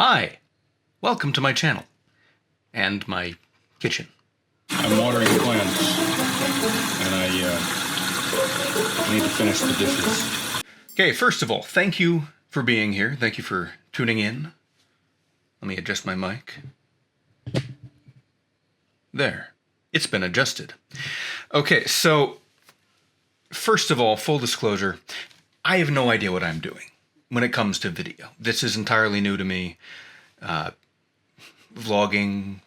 Hi, welcome to my channel and my kitchen. I'm watering plants, and I need to finish the dishes. Okay, first of all, thank you for being here. Thank you for tuning in. Let me adjust my mic. There, it's been adjusted. Okay, so first of all, full disclosure, I have no idea what I'm doing when it comes to video. This is entirely new to me. Vlogging,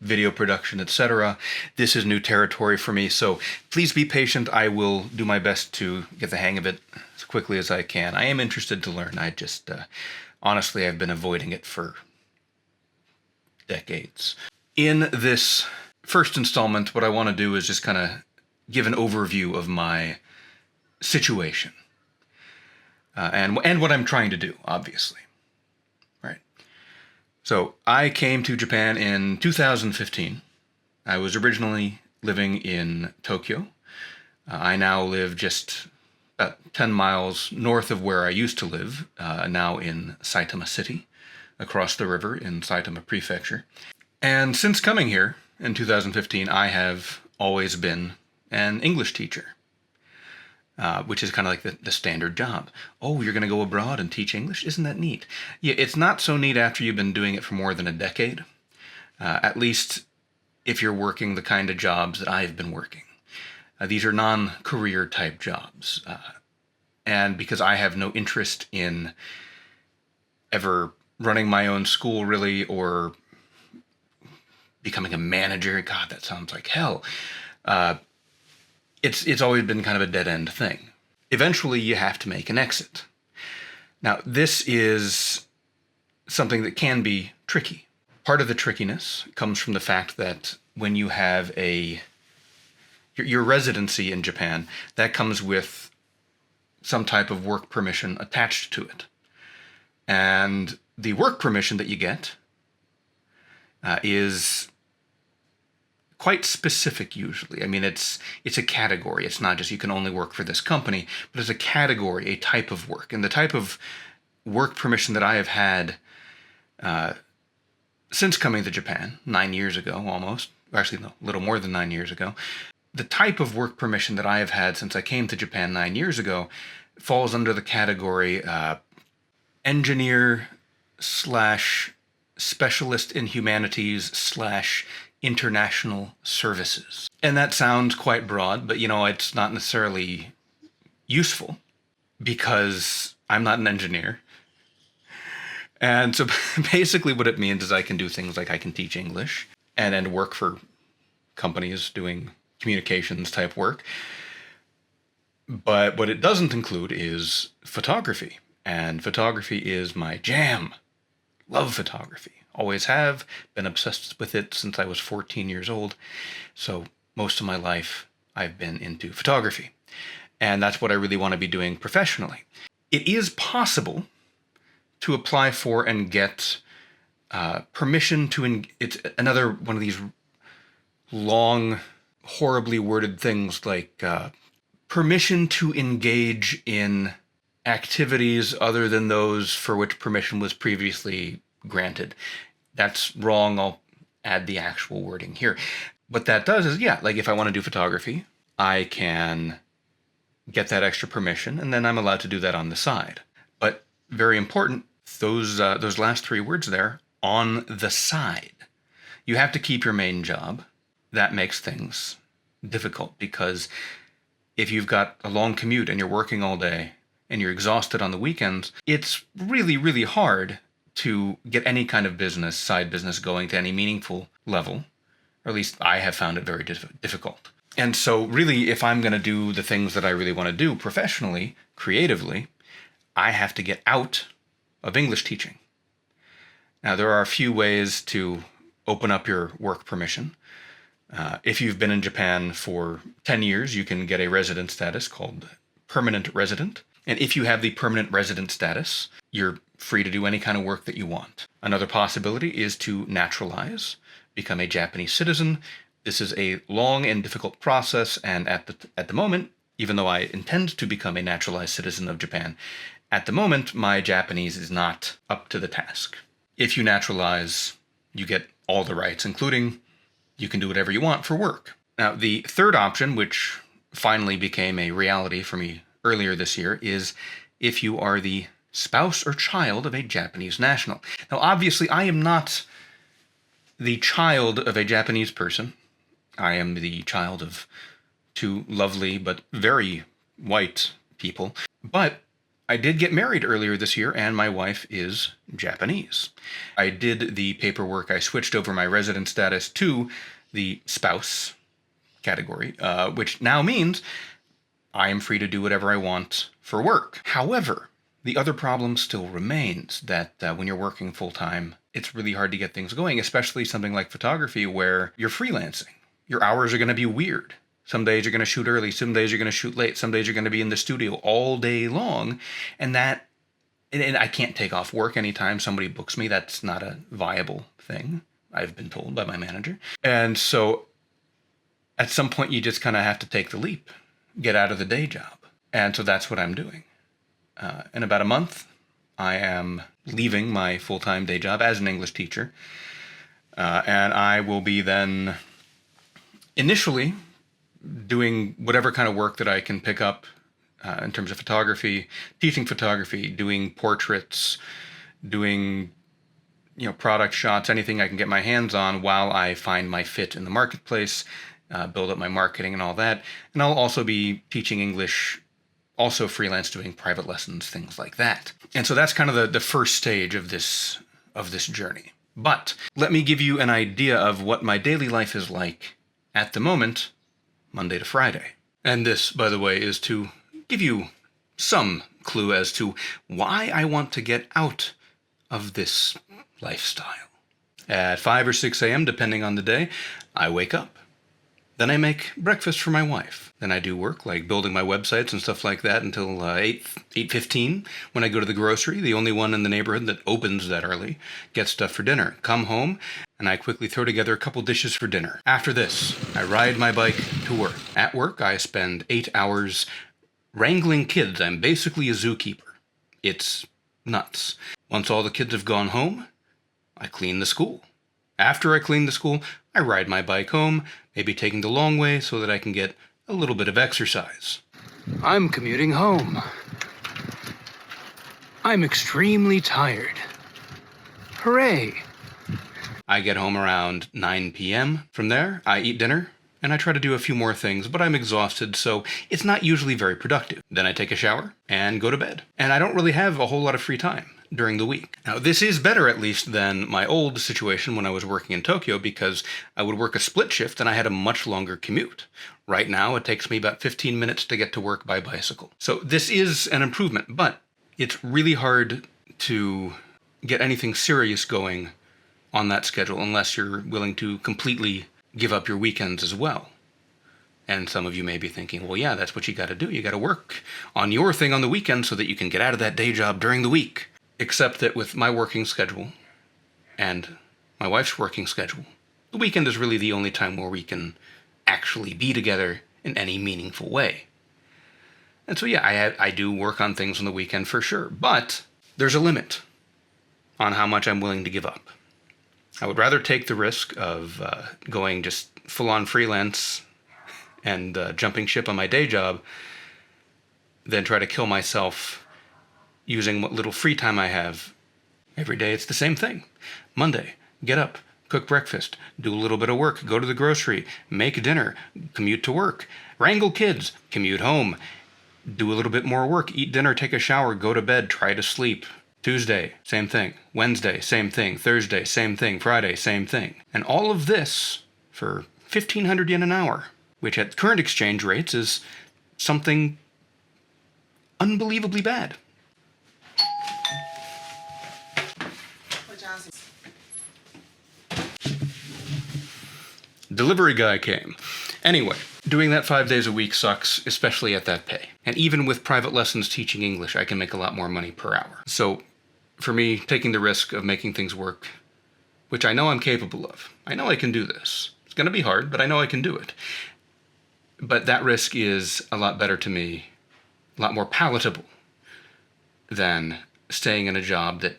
video production, etc. This is new territory for me, so please be patient. I will do my best to get the hang of it as quickly as I can. I am interested to learn. I just, honestly, I've been avoiding it for decades. In this first installment, what I want to do is just kind of give an overview of my situation. And what I'm trying to do, obviously. Right. So I came to Japan in 2015. I was originally living in Tokyo. I now live just about 10 miles north of where I used to live, now in Saitama City, across the river in Saitama Prefecture. And since coming here in 2015, I have always been an English teacher. Which is kind of like the standard job. Oh, you're going to go abroad and teach English? Isn't that neat? Yeah, it's not so neat after you've been doing it for more than a decade. At least if you're working the kind of jobs that I've been working. These are non-career type jobs. And because I have no interest in ever running my own school, really, or becoming a manager, God, that sounds like hell. It's always been kind of a dead-end thing. Eventually, you have to make an exit. Now, this is something that can be tricky. Part of the trickiness comes from the fact that when you have your residency in Japan, that comes with some type of work permission attached to it. And the work permission that you get is quite specific usually. I mean, it's a category. It's not just you can only work for this company, but it's a category, a type of work. And the type of work permission that I have had since coming to Japan, 9 years ago almost, actually no, a little more than 9 years ago, the type of work permission that I have had since I came to Japan 9 years ago falls under the category engineer / specialist in humanities / international services. And that sounds quite broad, but it's not necessarily useful because I'm not an engineer. And so basically what it means is I can do things like I can teach English and work for companies doing communications type work. But what it doesn't include is photography. And photography is my jam. Love photography. Always have, been obsessed with it since I was 14 years old. So most of my life I've been into photography. And that's what I really want to be doing professionally. It is possible to apply for and get permission to, it's another one of these long, horribly worded things like permission to engage in activities other than those for which permission was previously granted. That's wrong. I'll add the actual wording here. What that does is, yeah, like if I want to do photography, I can get that extra permission, and then I'm allowed to do that on the side. But very important, those last three words there, on the side. You have to keep your main job. That makes things difficult because if you've got a long commute and you're working all day and you're exhausted on the weekends, it's really, really hard to get any kind of business, side business going to any meaningful level, or at least I have found it very difficult. And so really, if I'm going to do the things that I really want to do professionally, creatively, I have to get out of English teaching. Now, there are a few ways to open up your work permission. If you've been in Japan for 10 years, you can get a resident status called permanent resident. And if you have the permanent resident status, you're free to do any kind of work that you want. Another possibility is to naturalize, become a Japanese citizen. This is a long and difficult process, and at the moment, even though I intend to become a naturalized citizen of Japan, at the moment, my Japanese is not up to the task. if you naturalize, you get all the rights, including you can do whatever you want for work. Now, the third option, which finally became a reality for me earlier this year, is if you are the spouse or child of a Japanese national. Now, obviously, I am not the child of a Japanese person. I am the child of two lovely but very white people. But I did get married earlier this year, and my wife is Japanese. I did the paperwork. I switched over my resident status to the spouse category, which now means I am free to do whatever I want for work. However, the other problem still remains that when you're working full-time, it's really hard to get things going, especially something like photography where you're freelancing. Your hours are going to be weird. Some days you're going to shoot early, some days you're going to shoot late, some days you're going to be in the studio all day long, and I can't take off work anytime somebody books me. That's not a viable thing, I've been told by my manager. And so at some point you just kind of have to take the leap, get out of the day job. And so that's what I'm doing. In about a month, I am leaving my full-time day job as an English teacher, and I will be then initially doing whatever kind of work that I can pick up in terms of photography, teaching photography, doing portraits, doing product shots, anything I can get my hands on while I find my fit in the marketplace, build up my marketing and all that. And I'll also be teaching English, also freelance, doing private lessons, things like that. And so that's kind of the first stage of this journey. But let me give you an idea of what my daily life is like at the moment, Monday to Friday. And this, by the way, is to give you some clue as to why I want to get out of this lifestyle. At 5 or 6 a.m., depending on the day, I wake up. Then I make breakfast for my wife. Then I do work like building my websites and stuff like that until 8:15 when I go to the grocery, the only one in the neighborhood that opens that early, get stuff for dinner, come home, and I quickly throw together a couple dishes for dinner. After this, I ride my bike to work. At work, I spend 8 hours wrangling kids. I'm basically a zookeeper. It's nuts. Once all the kids have gone home, I clean the school. After I clean the school, I ride my bike home, maybe taking the long way so that I can get a little bit of exercise. I'm commuting home. I'm extremely tired. Hooray! I get home around 9 p.m. From there, I eat dinner, and I try to do a few more things, but I'm exhausted, so it's not usually very productive. Then I take a shower and go to bed. And I don't really have a whole lot of free time during the week. Now, this is better, at least, than my old situation when I was working in Tokyo, because I would work a split shift and I had a much longer commute. Right now, it takes me about 15 minutes to get to work by bicycle. So this is an improvement, but it's really hard to get anything serious going on that schedule unless you're willing to completely give up your weekends as well. And some of you may be thinking, well, yeah, that's what you got to do. You got to work on your thing on the weekend so that you can get out of that day job during the week. Except that with my working schedule and my wife's working schedule, the weekend is really the only time where we can actually be together in any meaningful way. And so, yeah, I do work on things on the weekend for sure, but there's a limit on how much I'm willing to give up. I would rather take the risk of going just full-on freelance and jumping ship on my day job than try to kill myself using what little free time I have. Every day it's the same thing. Monday, get up, cook breakfast, do a little bit of work, go to the grocery, make dinner, commute to work, wrangle kids, commute home, do a little bit more work, eat dinner, take a shower, go to bed, try to sleep. Tuesday, same thing. Wednesday, same thing. Thursday, same thing. Friday, same thing. And all of this for 1,500 yen an hour, which at current exchange rates is something unbelievably bad. Delivery guy came. Anyway, doing that 5 days a week sucks, especially at that pay. And even with private lessons teaching English, I can make a lot more money per hour. So, for me, taking the risk of making things work, which I know I'm capable of. I know I can do this. It's going to be hard, but I know I can do it. But that risk is a lot better to me, a lot more palatable than staying in a job that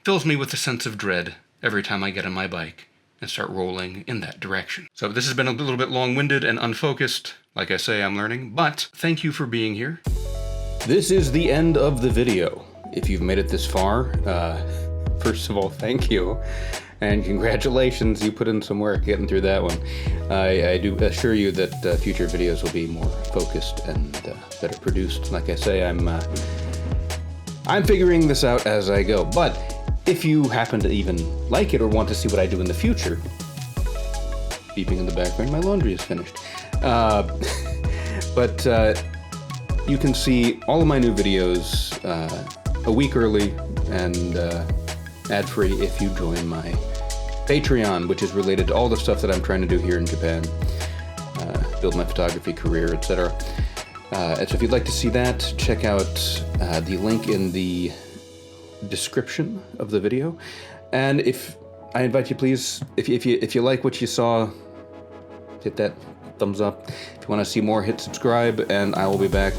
fills me with a sense of dread every time I get on my bike and start rolling in that direction. So this has been a little bit long-winded and unfocused. Like I say, I'm learning, but thank you for being here. This is the end of the video. If you've made it this far, first of all, thank you. And congratulations, you put in some work getting through that one. I do assure you that future videos will be more focused and better produced. Like I say, I'm figuring this out as I go. But if you happen to even like it or want to see what I do in the future, beeping in the background, my laundry is finished. But you can see all of my new videos a week early and ad-free if you join my Patreon, which is related to all the stuff that I'm trying to do here in Japan, build my photography career, etc. And so if you'd like to see that, check out the link in the description of the video. And if I invite you, please, if you like what you saw, hit that thumbs up. If you want to see more, hit subscribe, and I will be back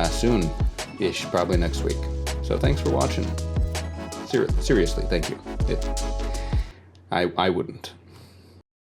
soon-ish, probably next week. So thanks for watching. Seriously, thank you. I wouldn't.